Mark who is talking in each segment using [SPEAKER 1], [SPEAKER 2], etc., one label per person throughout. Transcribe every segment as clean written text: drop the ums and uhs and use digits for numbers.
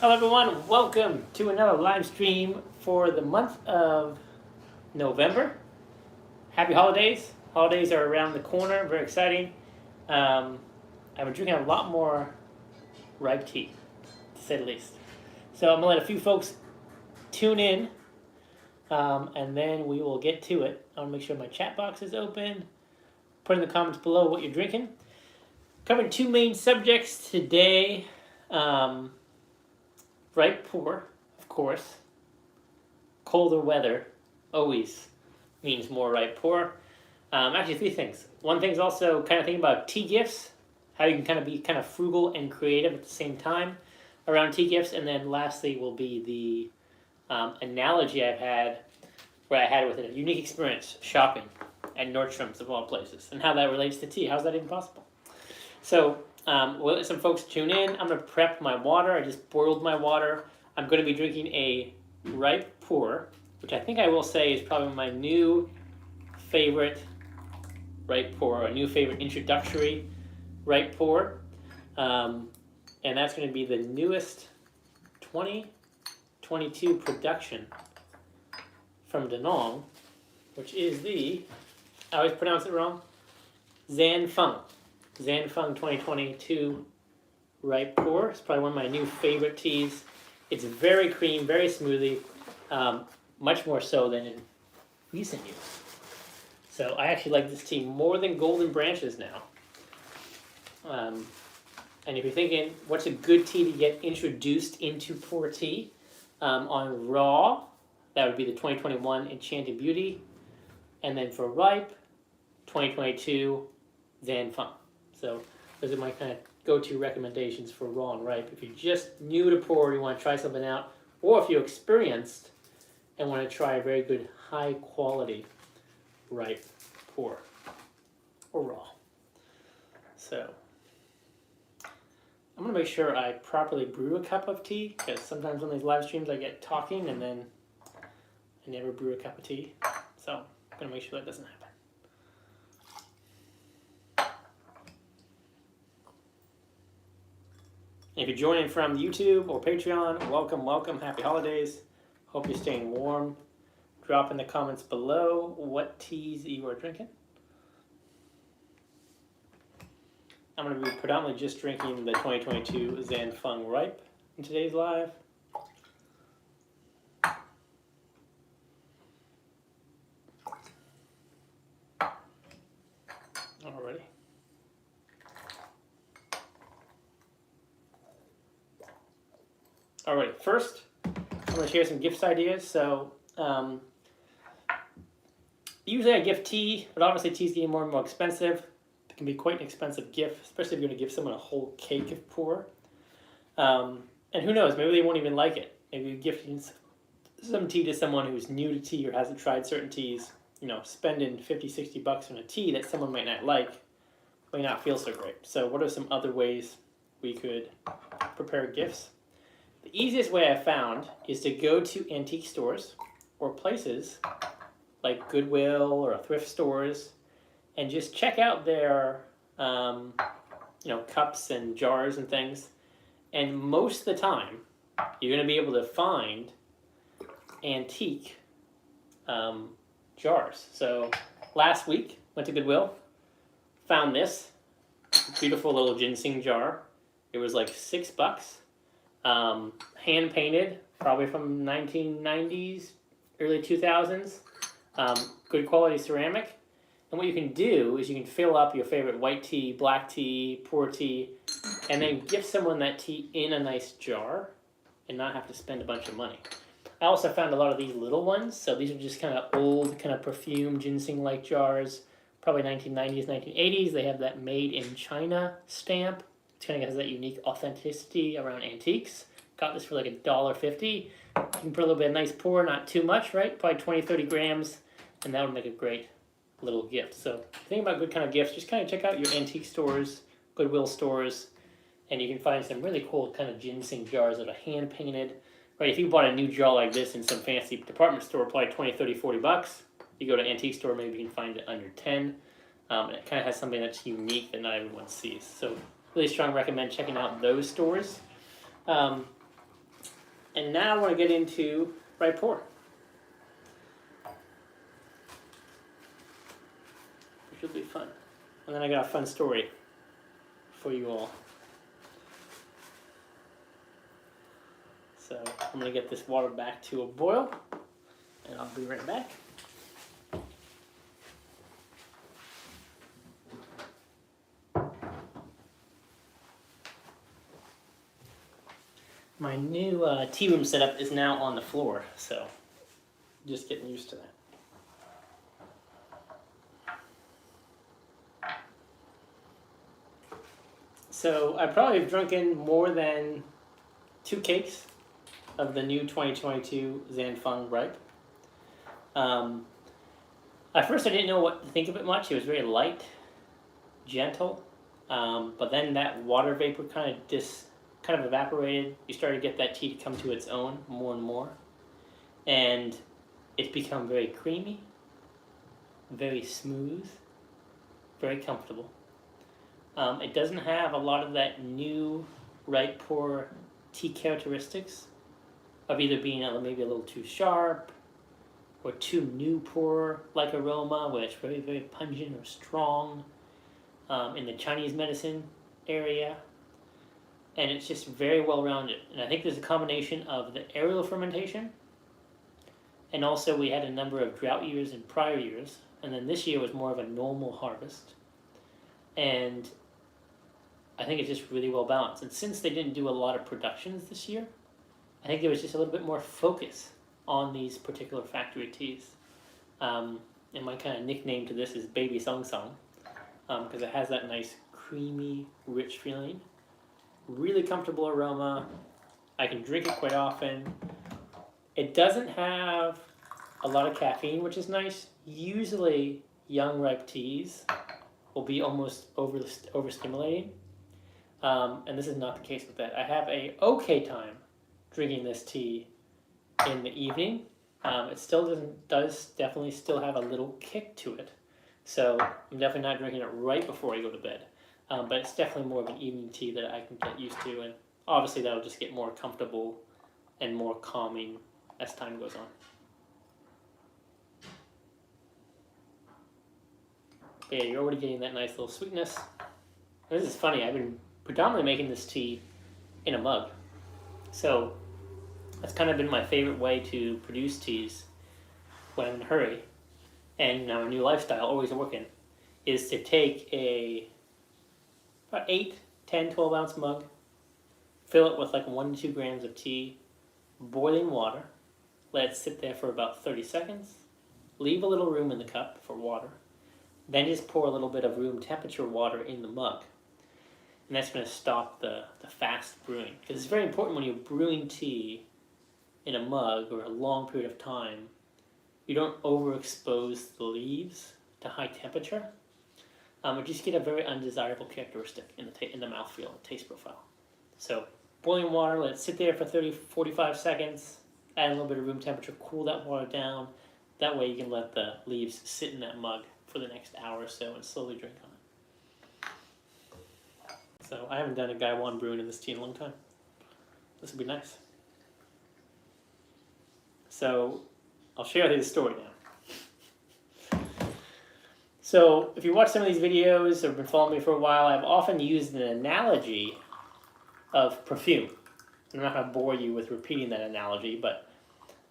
[SPEAKER 1] Hello everyone, welcome to another live stream for the month of November. Happy holidays. Holidays are around the corner, very exciting. I've been drinking a lot more ripe tea, to say the least. So I'm gonna let a few folks tune in, and then we will get to it. I wanna make sure my chat box is open. Put in the comments below what you're drinking. Covering two main subjects today. Ripe pu-erh, of course. Colder weather always means more ripe pu-erh. Actually, three things. One thing's also kind of thinking about tea gifts, how you can kind of be kind of frugal and creative at the same time around tea gifts. And then lastly will be the analogy I've had where I had with a unique experience shopping at Nordstrom's of all places and how that relates to tea. How's that even possible? So we'll let some folks tune in. I'm going to prep my water. I just boiled my water. I'm going to be drinking a ripe pu-erh, which I think I will say is probably my new favorite ripe pu-erh, a new favorite introductory ripe pu-erh. And that's going to be the newest 2022 production from Danong, which is the, I always pronounce it wrong, Zanfeng 2022 ripe pu-erh. It's probably one of my new favorite teas. It's very cream, very smoothie, much more so than in recent years. So I actually like this tea more than Golden Branches now. And if you're thinking, what's a good tea to get introduced into pu-erh tea? On raw, that would be the 2021 Enchanted Beauty. And then for ripe, 2022 Zanfeng. So those are my kind of go-to recommendations for raw and ripe. If you're just new to pu-erh, you want to try something out, or if you're experienced and want to try a very good high-quality ripe pu-erh or raw. So I'm going to make sure I properly brew a cup of tea, because sometimes on these live streams I get talking and then I never brew a cup of tea. So I'm going to make sure that doesn't happen. If you're joining from YouTube or Patreon, welcome, welcome. Happy holidays. Hope you're staying warm. Drop in the comments below what teas you are drinking. I'm going to be predominantly just drinking the 2022 Zanfeng Ripe in today's live. Alrighty. Alright, first, I'm going to share some gifts ideas. So, usually I gift tea, but obviously tea's getting more and more expensive. It can be quite an expensive gift, especially if you're going to give someone a whole cake of pu-erh. And who knows, maybe they won't even like it. Maybe you're gifting some tea to someone who's new to tea or hasn't tried certain teas. You know, spending 50, 60 bucks on a tea that someone might not like may not feel so great. So what are some other ways we could prepare gifts? The easiest way I've found is to go to antique stores or places like Goodwill or thrift stores and just check out their cups and jars and things. And most of the time, you're going to be able to find antique jars. So last week, went to Goodwill, found this beautiful little ginseng jar. It was like $6. Hand painted, probably from 1990s, early 2000s. Good quality ceramic. And what you can do is you can fill up your favorite white tea, black tea, pu-erh tea, and then give someone that tea in a nice jar and not have to spend a bunch of money. I also found a lot of these little ones. So these are just kind of old, kind of perfume ginseng-like jars, probably 1990s, 1980s. They have that made in China stamp. It kind of has that unique authenticity around antiques. Got this for like $1.50. You can put a little bit of nice pu-erh, not too much, right? Probably 20, 30 grams, and that would make a great little gift. So think about good kind of gifts. Just kind of check out your antique stores, Goodwill stores, and you can find some really cool kind of ginseng jars that are hand painted. Right, if you bought a new jar like this in some fancy department store, probably 20, 30, 40 bucks. You go to an antique store, maybe you can find it under 10. And it kind of has something that's unique that not everyone sees. So really strong recommend checking out those stores. And now I want to get into right pour, which will be fun. And then I got a fun story for you all. So I'm going to get this water back to a boil, and I'll be right back. My new tea room setup is now on the floor, so just getting used to that. So I probably have drunken more than 2 cakes of the new 2022 Zanfeng Ripe. At first I didn't know what to think of it much. It was very light, gentle, but then that water vapor kind of evaporated. You started to get that tea to come to its own more and more. And it's become very creamy, very smooth, very comfortable. It doesn't have a lot of that new right pour tea characteristics of either being maybe a little too sharp or too new pour like aroma, where it's very, very pungent or strong in the Chinese medicine area. And it's just very well rounded. And I think there's a combination of the aerial fermentation, and also we had a number of drought years in prior years, and then this year was more of a normal harvest. And I think it's just really well balanced. And since they didn't do a lot of productions this year, I think there was just a little bit more focus on these particular factory teas. And my kind of nickname to this is Baby Song Song, because it has that nice creamy, rich feeling. Really comfortable aroma. I can drink it quite often. It doesn't have a lot of caffeine, which is nice. Usually young ripe teas will be almost overstimulating. And this is not the case with that. I have a okay time drinking this tea in the evening. It still does definitely still have a little kick to it. So I'm definitely not drinking it right before I go to bed. But it's definitely more of an evening tea that I can get used to, and obviously that'll just get more comfortable and more calming as time goes on. But yeah, you're already getting that nice little sweetness. And this is funny, I've been predominantly making this tea in a mug. So that's kind of been my favorite way to produce teas when I'm in a hurry. And now a new lifestyle, always working, is to take about 8, 10, 12 ounce mug, fill it with like 1 to 2 grams of tea, boiling water, let it sit there for about 30 seconds, leave a little room in the cup for water, then just pour a little bit of room temperature water in the mug. And that's going to stop the fast brewing. Because it's very important when you're brewing tea in a mug or a long period of time, you don't overexpose the leaves to high temperature. Or just get a very undesirable characteristic in the mouthfeel and taste profile. So boiling water, let it sit there for 30-45 seconds, add a little bit of room temperature, cool that water down. That way you can let the leaves sit in that mug for the next hour or so and slowly drink on it. So I haven't done a Gaiwan brewing in this tea in a long time. This would be nice. So I'll share the story now. So if you watch some of these videos or been following me for a while, I've often used an analogy of perfume. I'm not going to bore you with repeating that analogy, but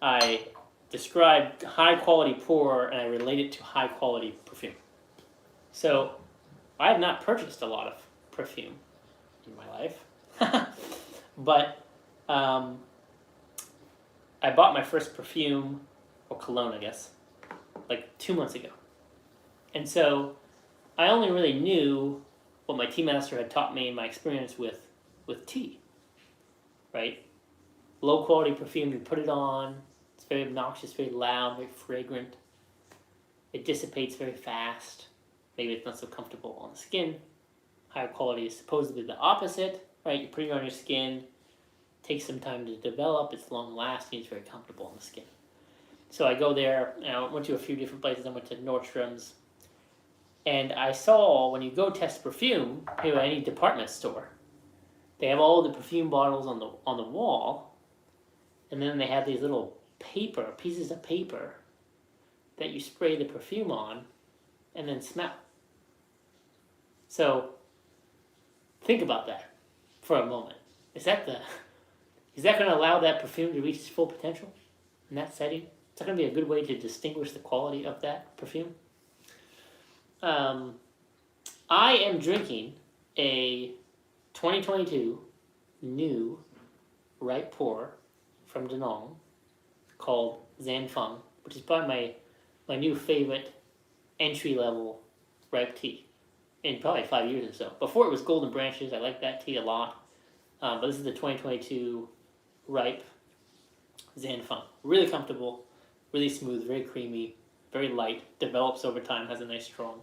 [SPEAKER 1] I describe high quality pour and I relate it to high quality perfume. So I have not purchased a lot of perfume in my life, but I bought my first perfume, or cologne I guess, like 2 months ago. And so I only really knew what my tea master had taught me in my experience with tea, right? Low quality perfume, you put it on, it's very obnoxious, very loud, very fragrant. It dissipates very fast. Maybe it's not so comfortable on the skin. Higher quality is supposedly the opposite, right? You put it on your skin, takes some time to develop, it's long lasting, it's very comfortable on the skin. So I go there, and I went to a few different places. I went to Nordstrom's. And I saw, when you go test perfume, at any department store, they have all the perfume bottles on the wall, And then they had these little pieces of paper that you spray the perfume on and then smell. So think about that for a moment. Is that going to allow that perfume to reach its full potential in that setting? Is that going to be a good way to distinguish the quality of that perfume? I am drinking a 2022 new ripe pour from Danong called Zanfeng, which is probably my new favorite entry-level ripe tea in probably 5 years or so. Before it was Golden Branches. I like that tea a lot. But this is the 2022 ripe Zanfeng. Really comfortable, really smooth, very creamy, very light, develops over time, has a nice strong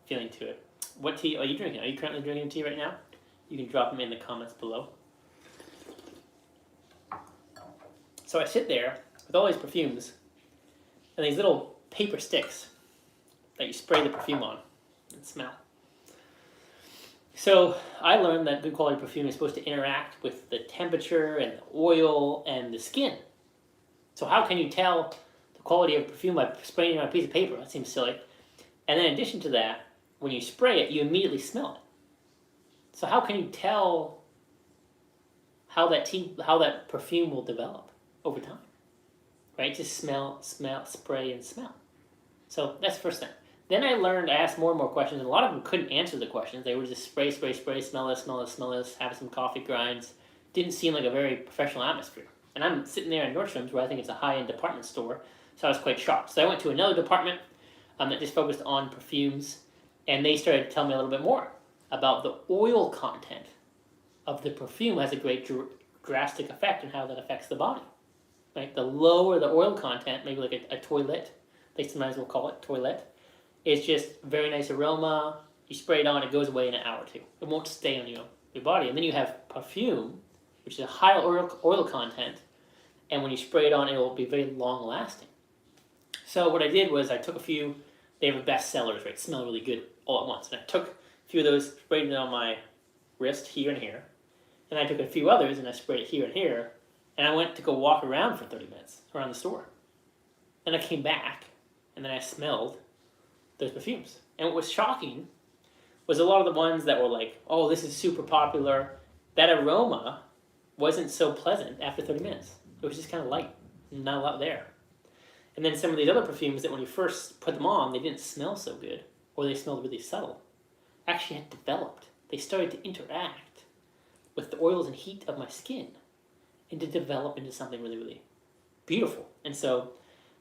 [SPEAKER 1] feeling to it. What tea are you drinking? Are you currently drinking tea right now? You can drop them in the comments below. So I sit there with all these perfumes and these little paper sticks that you spray the perfume on and smell. So I learned that good quality perfume is supposed to interact with the temperature and the oil and the skin. So how can you tell the quality of perfume by spraying it on a piece of paper? That seems silly. And then in addition to that, when you spray it, you immediately smell it. So how can you tell how that perfume will develop over time? Right? Just smell, spray, and smell. So that's the first thing. Then I asked more and more questions, and a lot of them couldn't answer the questions. They would just spray, smell this, have some coffee grinds. Didn't seem like a very professional atmosphere. And I'm sitting there in Nordstrom's, where I think it's a high-end department store, so I was quite shocked. So I went to another department that just focused on perfumes, and they started to tell me a little bit more about the oil content of the perfume has a great drastic effect on how that affects the body. Right? The lower the oil content, maybe like a toilet, they sometimes will call it toilet, it's just very nice aroma. You spray it on, it goes away in an hour or two. It won't stay on your body. And then you have perfume, which is a high oil content, and when you spray it on, it will be very long lasting. So what I did was I took a few, they have best sellers, right? Smell really good all at once. And I took a few of those, sprayed it on my wrist here and here. And I took a few others and I sprayed it here and here. And I went to go walk around for 30 minutes around the store. And I came back and then I smelled those perfumes. And what was shocking was a lot of the ones that were like, oh, this is super popular. That aroma wasn't so pleasant after 30 minutes. It was just kind of light, not a lot there. And then some of these other perfumes that when you first put them on, they didn't smell so good, or they smelled really subtle, actually had developed. They started to interact with the oils and heat of my skin and to develop into something really, really beautiful. And so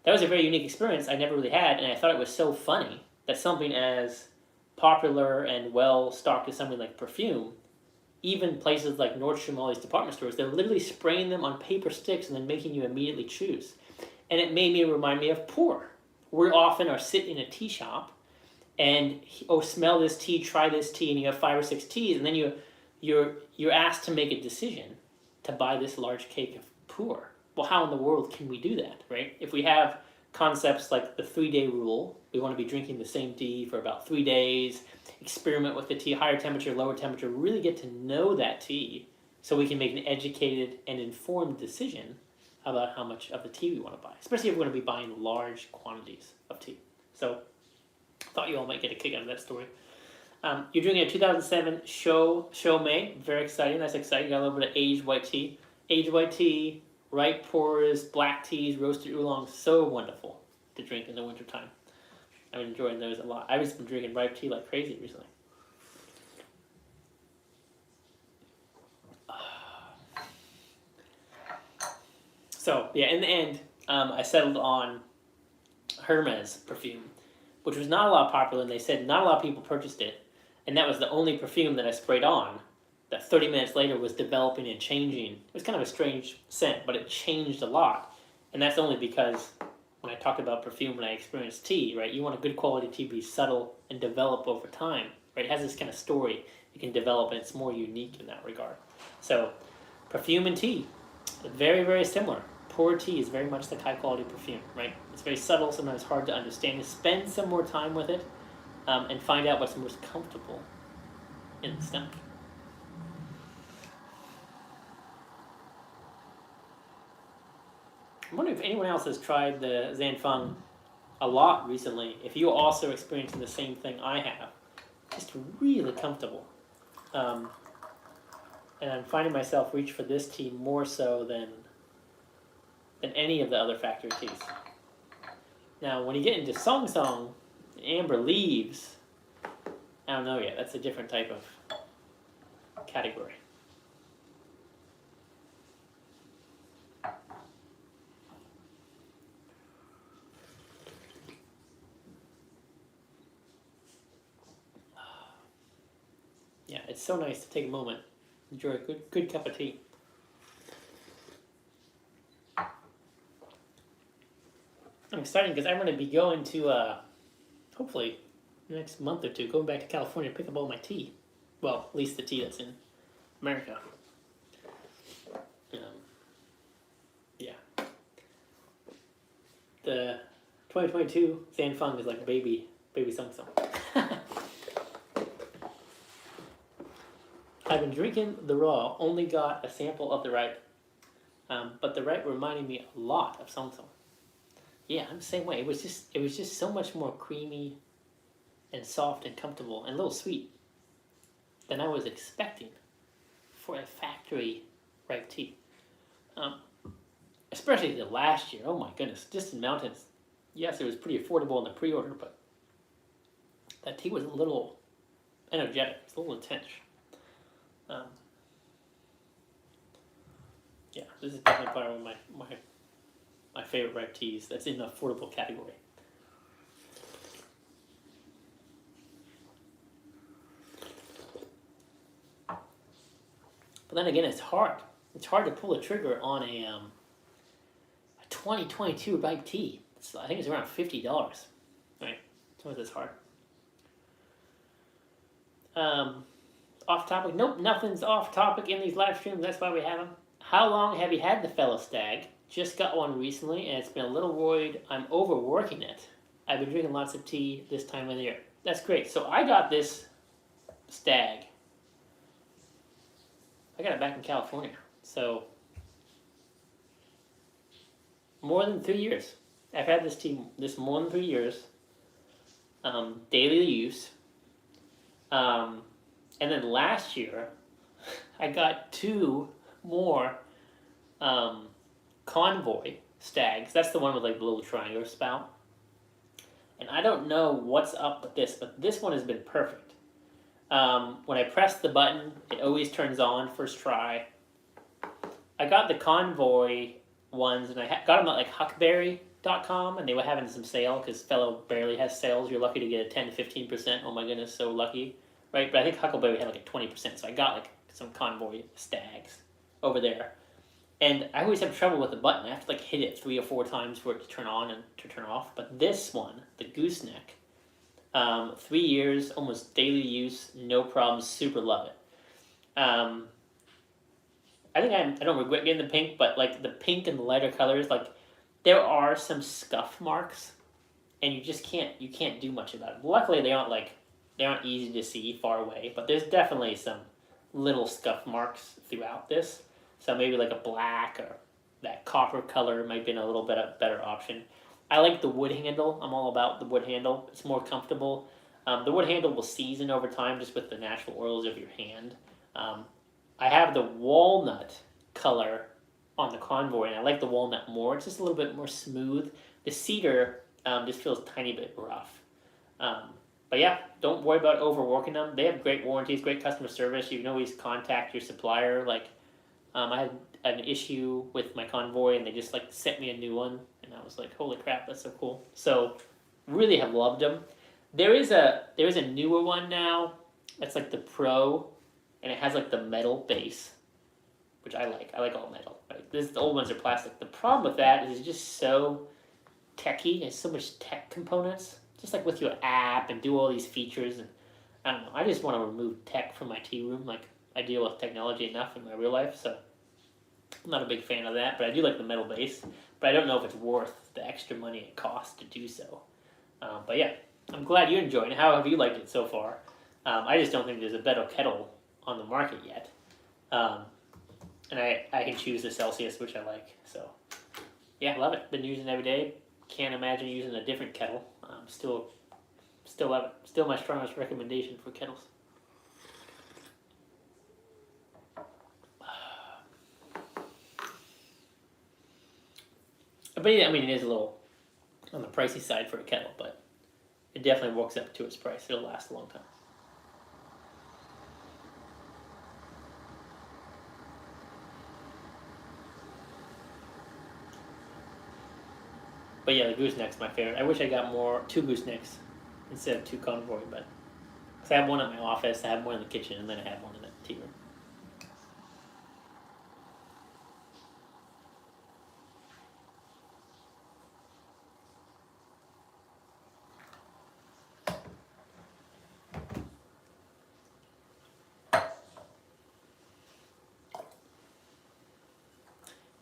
[SPEAKER 1] that was a very unique experience I never really had, and I thought it was so funny that something as popular and well-stocked as something like perfume, even places like Nordstrom, all these department stores, they're literally spraying them on paper sticks and then making you immediately choose. And it made me remind me of pu-erh. We often are sitting in a tea shop and, oh, smell this tea, try this tea, and you have 5 or 6 teas, and then you're asked to make a decision to buy this large cake of pu-erh. Well, how in the world can we do that, right? If we have concepts like the 3-day rule, we want to be drinking the same tea for about 3 days, experiment with the tea, higher temperature, lower temperature, really get to know that tea so we can make an educated and informed decision about how much of the tea we want to buy, especially if we're going to be buying large quantities of tea. So I thought you all might get a kick out of that story. You're drinking a 2007 Show May. Very exciting. That's exciting. Got a little bit of aged white tea. Aged white tea, ripe pours, black teas, roasted oolongs. So wonderful to drink in the wintertime. I've been enjoying those a lot. I've just been drinking ripe tea like crazy recently. So, yeah, in the end, I settled on Hermes perfume, which was not a lot popular, and they said not a lot of people purchased it. And that was the only perfume that I sprayed on that 30 minutes later was developing and changing. It was kind of a strange scent, but it changed a lot. And that's only because when I talk about perfume, when I experience tea, right, you want a good quality tea to be subtle and develop over time, right? It has this kind of story it can develop, and it's more unique in that regard. So perfume and tea, very, very similar. Pu-erh tea is very much like high quality perfume, right? It's very subtle, sometimes hard to understand. Spend some more time with it and find out what's most comfortable in the stomach. I'm wondering if anyone else has tried the Zanfeng a lot recently. If you're also experiencing the same thing I have, just really comfortable. And I'm finding myself reach for this tea more so than any of the other factory teas. Now, when you get into Song Song, amber leaves, I don't know yet. That's a different type of category. Yeah, it's so nice to take a moment, enjoy a good cup of tea. I'm excited because I'm going to be going to, hopefully, the next month or two, going back to California to pick up all my tea. Well, at least the tea that's in America. Yeah. The 2022 Zanfeng is like baby Sung Sung. I've been drinking the raw, only got a sample of the ripe. But the ripe reminded me a lot of Sung Sung. Yeah, I'm the same way. It was just so much more creamy and soft and comfortable and a little sweet than I was expecting for a factory ripe tea. Especially the last year. Oh my goodness, Distant Mountains. Yes, it was pretty affordable in the pre-order, but that tea was a little energetic. It's a little intense. Yeah, this is definitely part of my favorite ripe teas. That's in the affordable category. But then again, it's hard. It's hard to pull a trigger on a 2022 ripe tea. I think it's around $50. Right? Sometimes it's hard. Off topic? Nope, nothing's off topic in these live streams. That's why we have them. How long have you had the fellow stag? Just got one recently, and it's been a little worried I'm overworking it. I've been drinking lots of tea this time of the year. That's great. So I got this stag. I got it back in California. So more than 3 years. I've had this tea more than 3 years. Daily use. And then last year, I got 2 more Convoy stags. That's the one with like the little triangular spout. And I don't know what's up with this, but this one has been perfect. When I press the button, it always turns on first try. I got the Convoy ones, and I got them at like huckberry.com, and they were having some sale because Fellow barely has sales. You're lucky to get a 10 to 15%. Oh my goodness, so lucky, right? But I think Huckleberry had like a 20%, so I got like some Convoy stags over there. And I always have trouble with the button. I have to like hit it 3 or 4 times for it to turn on and to turn off. But this one, the gooseneck, 3 years, almost daily use, no problem, super love it. I think I don't regret getting the pink, but like the pink and the lighter colors, like there are some scuff marks, and you just can't do much about it. Luckily, they aren't easy to see far away, but there's definitely some little scuff marks throughout this. So maybe like a black or that copper color might be a little bit a better option. I like the wood handle. I'm all about the wood handle. It's more comfortable. The wood handle will season over time just with the natural oils of your hand. I have the walnut color on the Convoy, and I like the walnut more. It's just a little bit more smooth. The cedar just feels a tiny bit rough. But yeah, don't worry about overworking them. They have great warranties, great customer service. You can always contact your supplier. Like, I had an issue with my Convoy, and they just like sent me a new one, and I was like, holy crap, that's so cool. So really have loved them. There is a newer one now. It's like the Pro, and it has like the metal base, which I like. I like all metal. Right? The old ones are plastic. The problem with that is it's just so techy. There's so much tech components. Just like with your app and do all these features, and I don't know. I just want to remove tech from my tea room. Like I deal with technology enough in my real life, so I'm not a big fan of that. But I do like the metal base. But I don't know if it's worth the extra money it costs to do so. But yeah, I'm glad you're enjoying it. How have you liked it so far? I just don't think there's a better kettle on the market yet. And I can choose the Celsius, which I like. So Yeah, love it. Been using it every day. Can't imagine using a different kettle. Still love it. Still my strongest recommendation for kettles. But yeah, I mean, it is a little on the pricey side for a kettle, but it definitely works up to its price. It'll last a long time. But yeah, the gooseneck's my favorite. I wish I got two goosenecks instead of two convoy, but because I have one at my office, I have one in the kitchen, and then I have one in the tea room.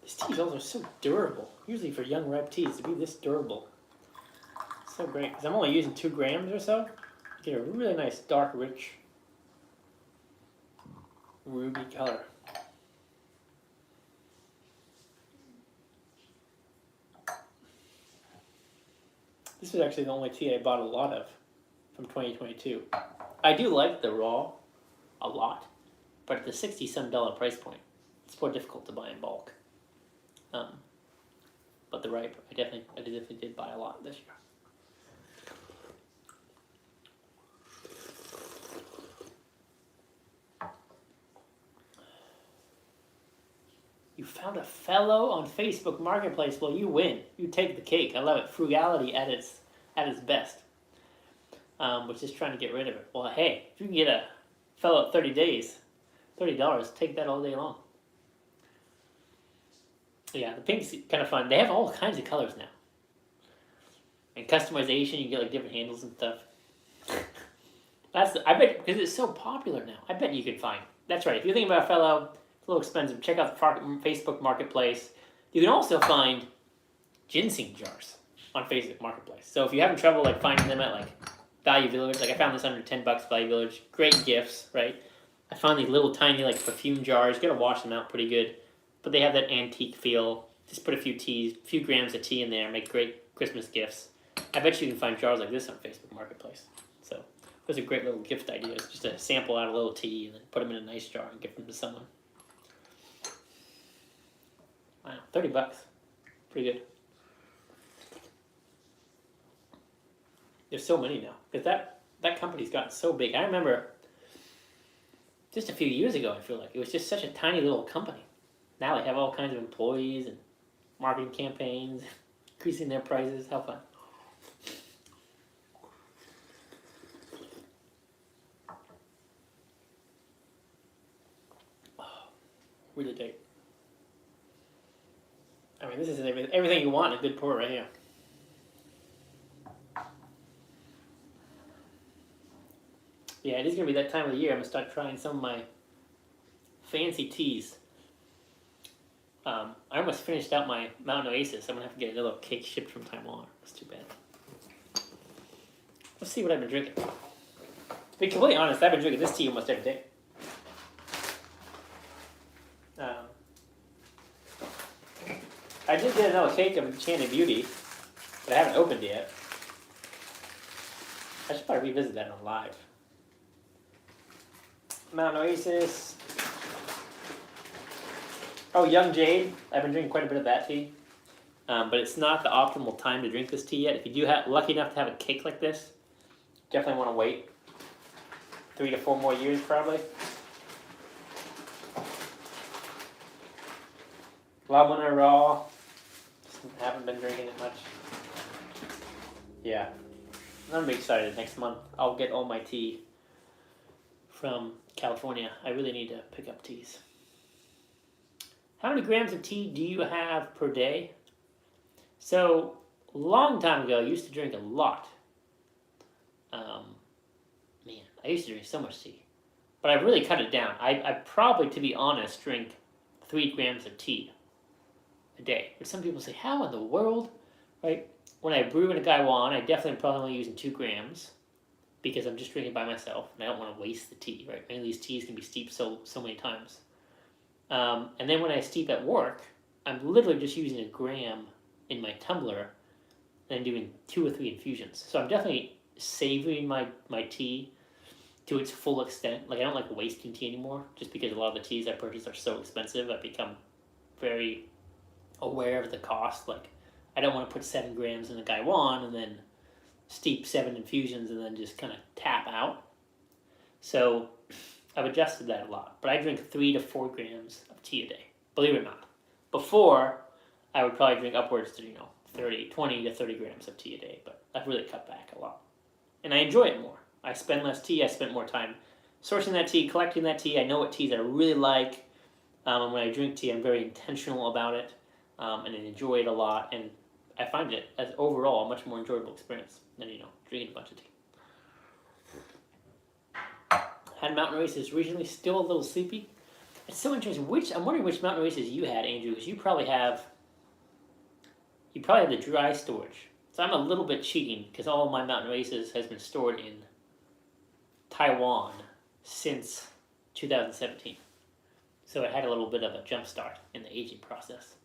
[SPEAKER 1] These teas also are so durable. Usually for young ripe teas to be this durable, so great. Because I'm only using 2 grams or so. You get a really nice dark, rich, ruby color. This is actually the only tea I bought a lot of from 2022. I do like the raw a lot, but at the $60-some price point, it's more difficult to buy in bulk. But the ripe, I definitely did buy a lot this year. You found a fellow on Facebook Marketplace. Well, you win. You take the cake. I love it. Frugality at its best. Which is trying to get rid of it. Well, hey, if you can get a fellow at 30 days, $30, take that all day long. Yeah, the pink's kind of fun. They have all kinds of colors now. And customization, you get like different handles and stuff. I bet, because it's so popular now, I bet you could find. That's right. If you're thinking about a fellow, it's a little expensive, check out the Facebook Marketplace. You can also find ginseng jars on Facebook Marketplace. So if you're having trouble like finding them at like Value Village, like I found this under $10 Value Village, great gifts, right? I found these little tiny like perfume jars. You gotta wash them out pretty good, but they have that antique feel. Just put a few grams of tea in there, make great Christmas gifts. I bet you can find jars like this on Facebook Marketplace. So those are great little gift ideas. Just to sample out a little tea and then put them in a nice jar and give them to someone. Wow, $30, pretty good. There's so many now because that company's gotten so big. I remember just a few years ago, I feel like it was just such a tiny little company. Now they have all kinds of employees and marketing campaigns, increasing their prices. How fun! Oh, really dig. I mean, this is everything you want in a good pour right here. Yeah, it is going to be that time of the year. I'm going to start trying some of my fancy teas. I almost finished out my Mountain Oasis. I'm going to have to get a little cake shipped from Taiwan. That's too bad. Let's see what I've been drinking. To be completely honest, I've been drinking this tea almost every day. I did get another cake of Enchanted Beauty, but I haven't opened it yet. I should probably revisit that on live. Mountain Oasis. Oh, Young Jade. I've been drinking quite a bit of that tea. But it's not the optimal time to drink this tea yet. If you do have lucky enough to have a cake like this, definitely want to wait 3 to 4 more years probably. Lavender Raw. Haven't been drinking it much. Yeah. I'm gonna be excited next month. I'll get all my tea from California. I really need to pick up teas. How many grams of tea do you have per day? So, a long time ago, I used to drink a lot. Man, I used to drink so much tea. But I've really cut it down. I probably, to be honest, drink 3 grams of tea a day. But some people say, how in the world? Right? When I brew in a Gaiwan, I definitely probably only using 2 grams because I'm just drinking by myself and I don't want to waste the tea, right? Many of these teas can be steeped so many times. And then when I steep at work, I'm literally just using 1 gram in my tumbler and doing 2 or 3 infusions. So I'm definitely savoring my tea to its full extent. Like I don't like wasting tea anymore, just because a lot of the teas I purchase are so expensive. I've become very aware of the cost. Like I don't want to put 7 grams in a gaiwan and then steep 7 infusions and then just kind of tap out. So I've adjusted that a lot. But I drink 3 to 4 grams of tea a day, believe it or not. Before, I would probably drink upwards to 20 to 30 grams of tea a day, but I've really cut back a lot. And I enjoy it more. I spend less tea, I spend more time sourcing that tea, collecting that tea. I know what teas I really like. And when I drink tea, I'm very intentional about it, and I enjoy it a lot. And I find it as overall a much more enjoyable experience than drinking a bunch of tea. Had mountain races recently, still a little sleepy. It's so interesting. I'm wondering which mountain races you had, Andrew, because you probably have the dry storage. So I'm a little bit cheating because all of my mountain races has been stored in Taiwan since 2017. So it had a little bit of a jump start in the aging process.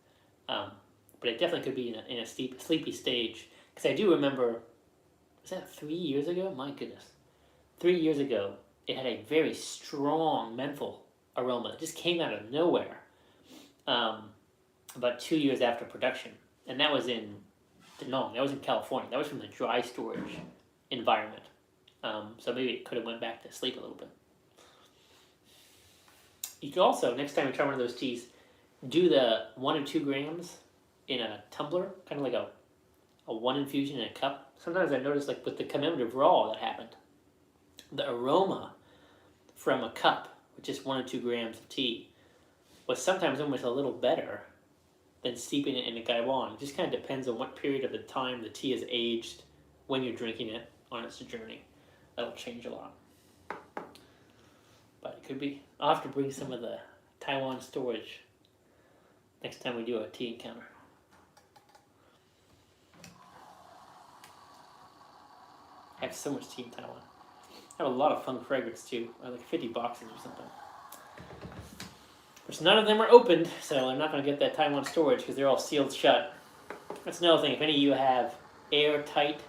[SPEAKER 1] But it definitely could be in a sleepy stage. Because I do remember, was that 3 years ago? My goodness. 3 years ago, it had a very strong menthol aroma that just came out of nowhere about 2 years after production. And that was in Danong, that was in California. That was from the dry storage environment. So maybe it could have went back to sleep a little bit. You could also, next time you try one of those teas, do the 1 or 2 grams in a tumbler, kind of like a 1 infusion in a cup. Sometimes I notice, like with the commemorative raw that happened, the aroma from a cup with just 1 or 2 grams of tea was sometimes almost a little better than steeping it in a gaiwan. It just kind of depends on what period of the time the tea is aged when you're drinking it on its journey. That'll change a lot. But it could be. I'll have to bring some of the Taiwan storage next time we do a tea encounter. I have so much tea in Taiwan. I have a lot of fun fragrance too. I have like 50 boxes or something. Which none of them are opened, so I'm not going to get that Taiwan storage because they're all sealed shut. That's another thing. If any of you have airtight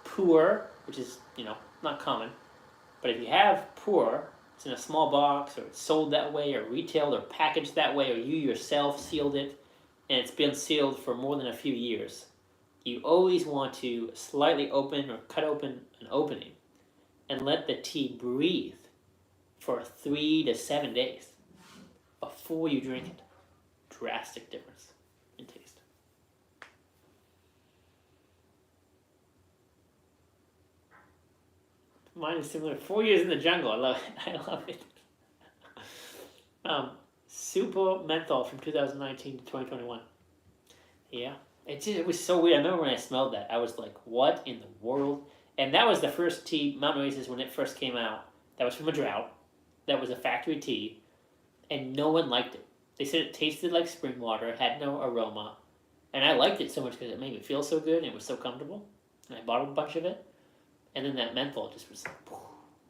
[SPEAKER 1] pu-erh, which is, not common, but if you have pu-erh, it's in a small box, or it's sold that way, or retailed, or packaged that way, or you yourself sealed it, and it's been sealed for more than a few years, you always want to slightly open or cut open an opening and let the tea breathe for 3 to 7 days before you drink it. Drastic difference in taste. Mine is similar. 4 years in the jungle. I love it. I love it. Super menthol from 2019 to 2021. Yeah. It was so weird. I remember when I smelled that, I was like, what in the world? And that was the first tea, Mountain Oasis, when it first came out. That was from a drought. That was a factory tea. And no one liked it. They said it tasted like spring water, had no aroma. And I liked it so much because it made me feel so good and it was so comfortable. And I bought a bunch of it. And then that menthol just was like, poof.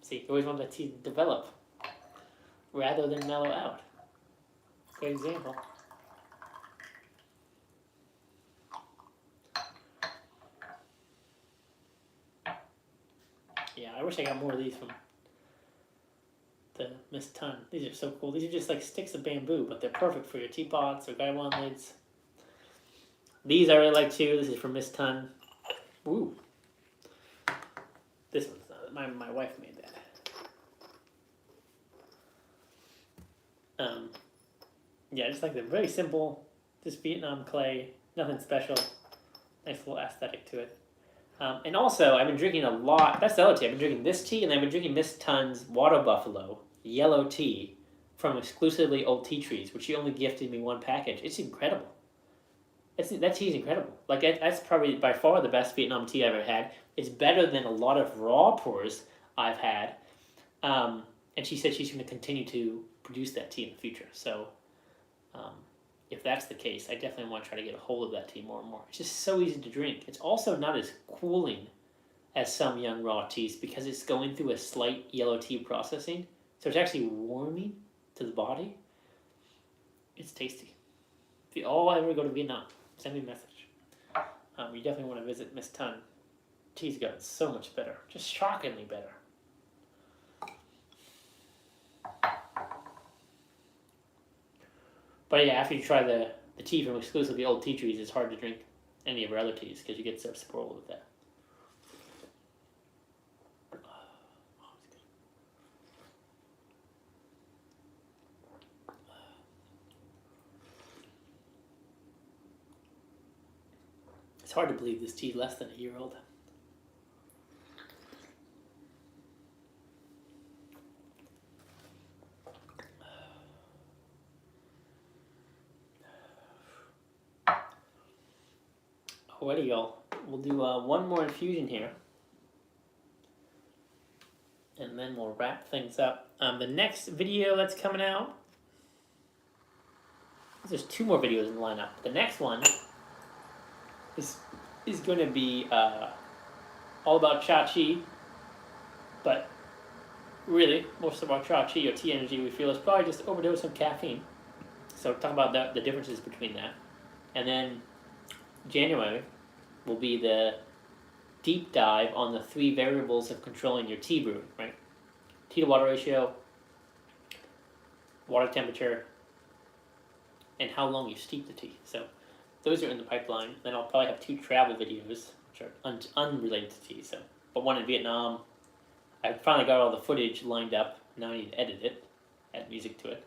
[SPEAKER 1] See, you always want that tea to develop rather than mellow out. Great example. Yeah, I wish I got more of these from the Miss Tun. These are so cool. These are just like sticks of bamboo, but they're perfect for your teapots or gaiwan lids. These I really like too. This is from Miss Tun. Woo. This one's not, my wife made that. Yeah, just like the very simple, just Vietnam clay, nothing special. Nice little aesthetic to it. And also, I've been drinking a lot. That's the other tea. I've been drinking this tea, and I've been drinking Miss Tun's Water Buffalo yellow tea from exclusively Old Tea Trees, which she only gifted me 1 package. It's incredible. That tea is incredible. Like that's probably by far the best Vietnam tea I've ever had. It's better than a lot of raw pours I've had. And she said she's going to continue to produce that tea in the future. So if that's the case, I definitely want to try to get a hold of that tea more and more. It's just so easy to drink. It's also not as cooling as some young raw teas because it's going through a slight yellow tea processing. So it's actually warming to the body. It's tasty. If you all ever go to Vietnam, send me a message. You definitely want to visit Miss Tun. Tea's gotten so much better, just shockingly better. But yeah, after you try the tea from exclusively old tea trees, it's hard to drink any of our other teas because you get so spoiled with that. It's hard to believe this tea is less than a year old. Alrighty, y'all. We'll do one more infusion here. And then we'll wrap things up. The next video that's coming out, there's 2 more videos in the lineup. The next one is going to be all about Cha Chi, but really, most of our Cha Chi or tea energy we feel is probably just overdose on caffeine. So talk about the differences between that. And then January will be the deep dive on the 3 variables of controlling your tea brew, right? Tea to water ratio, water temperature, and how long you steep the tea. So those are in the pipeline. Then I'll probably have 2 travel videos, which are unrelated to tea. So, but one in Vietnam. I finally got all the footage lined up. Now I need to edit it, add music to it.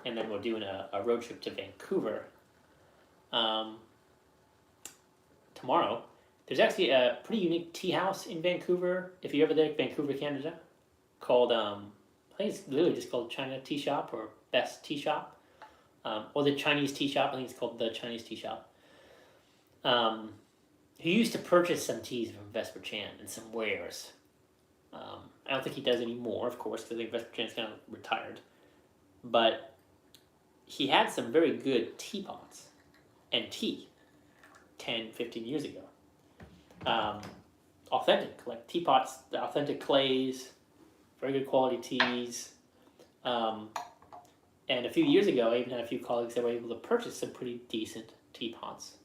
[SPEAKER 1] And then we're doing a road trip to Vancouver tomorrow. There's actually a pretty unique tea house in Vancouver, if you're ever there, Vancouver, Canada, called, I think it's literally just called China Tea Shop or Best Tea Shop, or the Chinese Tea Shop. I think it's called the Chinese Tea Shop. He used to purchase some teas from Vesper Chan and some wares. I don't think he does anymore, of course, because I think Vesper Chan's kind of retired. But he had some very good teapots and tea 10, 15 years ago. Authentic, like teapots, the authentic clays, very good quality teas. And a few years ago, I even had a few colleagues that were able to purchase some pretty decent teapots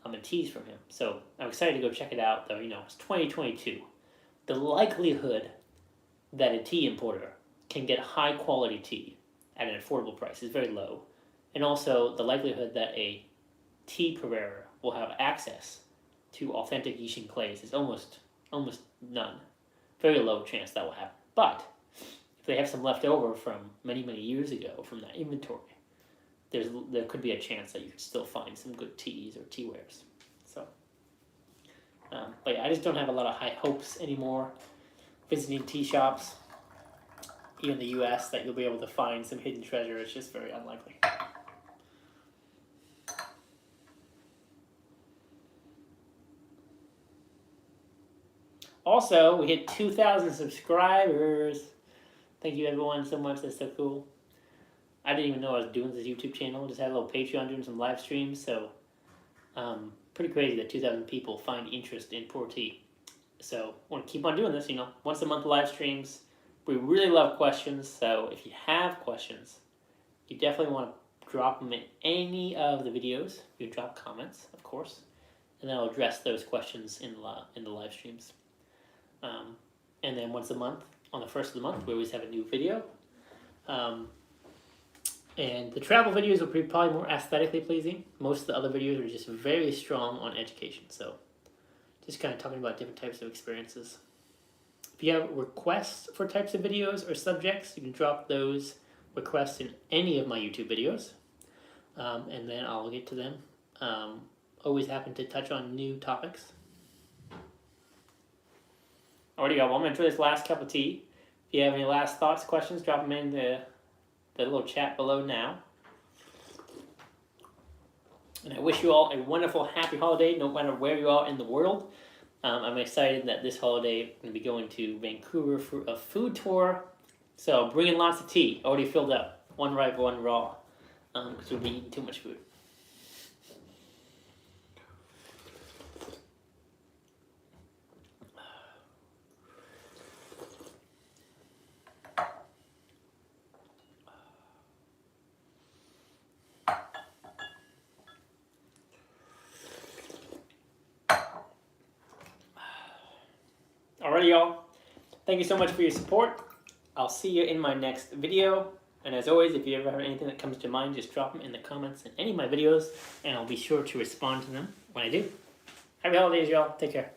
[SPEAKER 1] and teas from him. So I'm excited to go check it out, though. You know, it's 2022. The likelihood that a tea importer can get high quality tea at an affordable price is very low. And also the likelihood that a tea pu-erh will have access to authentic Yixing clays is almost none. Very low chance that will happen. But if they have some left over from many years ago from that inventory, there could be a chance that you could still find some good teas or teawares. So, but yeah, I just don't have a lot of high hopes anymore visiting tea shops, even in the U.S., that you'll be able to find some hidden treasure. It's just very unlikely. Also, we hit 2,000 subscribers. Thank you everyone so much. That's so cool. I didn't even know I was doing this YouTube channel. Just had a little Patreon doing some live streams. So, pretty crazy that 2,000 people find interest in pu-erh tea. So, I want to keep on doing this, you know, once a month live streams. We really love questions. So, if you have questions, you definitely want to drop them in any of the videos. You can drop comments, of course. And then I'll address those questions in the live streams. And then once a month, on the first of the month, we always have a new video. And the travel videos will be probably more aesthetically pleasing. Most of the other videos are just very strong on education. So just kind of talking about different types of experiences. If you have requests for types of videos or subjects, you can drop those requests in any of my YouTube videos. And then I'll get to them. Always happen to touch on new topics. Alrighty, y'all. Well, I'm going to enjoy this last cup of tea. If you have any last thoughts, questions, drop them in the little chat below now. And I wish you all a wonderful, happy holiday, no matter where you are in the world. I'm excited that this holiday I'm going to be going to Vancouver for a food tour. So bring in lots of tea. Already filled up. One ripe, one raw. Because we'll be eating too much food. Alrighty, y'all. Thank you so much for your support. I'll see you in my next video. And as always, if you ever have anything that comes to mind, just drop them in the comments in any of my videos, and I'll be sure to respond to them when I do. Happy holidays, y'all. Take care.